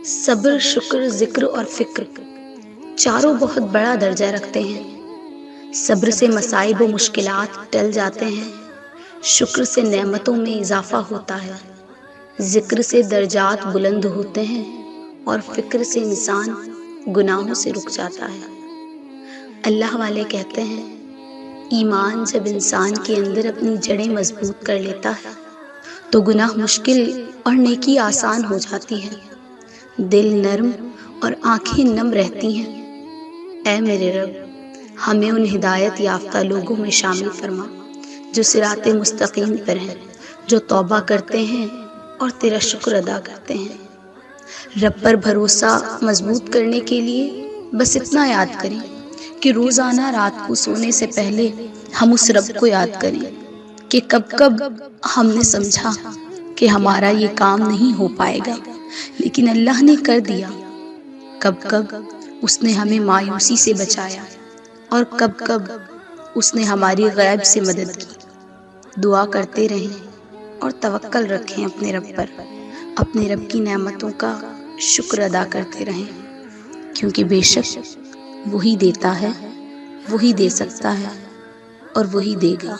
صبر، شکر، ذکر اور فکر چاروں بہت بڑا درجہ رکھتے ہیں۔ صبر سے مصائب و مشکلات ٹل جاتے ہیں، شکر سے نعمتوں میں اضافہ ہوتا ہے، ذکر سے درجات بلند ہوتے ہیں اور فکر سے انسان گناہوں سے رک جاتا ہے۔ اللہ والے کہتے ہیں، ایمان جب انسان کے اندر اپنی جڑیں مضبوط کر لیتا ہے تو گناہ مشکل اور نیکی آسان ہو جاتی ہے، دل نرم اور آنکھیں نم رہتی ہیں۔ اے میرے رب، ہمیں ان ہدایت یافتہ لوگوں میں شامل فرما جو صراط مستقیم پر ہیں، جو توبہ کرتے ہیں اور تیرا شکر ادا کرتے ہیں۔ رب پر بھروسہ مضبوط کرنے کے لیے بس اتنا یاد کریں کہ روزانہ رات کو سونے سے پہلے ہم اس رب کو یاد کریں کہ کب کب ہم نے سمجھا کہ ہمارا یہ کام نہیں ہو پائے گا لیکن اللہ نے کر دیا، کب کب اس نے ہمیں مایوسی سے بچایا اور کب کب اس نے ہماری غیب سے مدد کی۔ دعا کرتے رہیں اور توکل رکھیں اپنے رب پر، اپنے رب کی نعمتوں کا شکر ادا کرتے رہیں، کیونکہ بے شک وہی دیتا ہے، وہی دے سکتا ہے اور وہی دے گا۔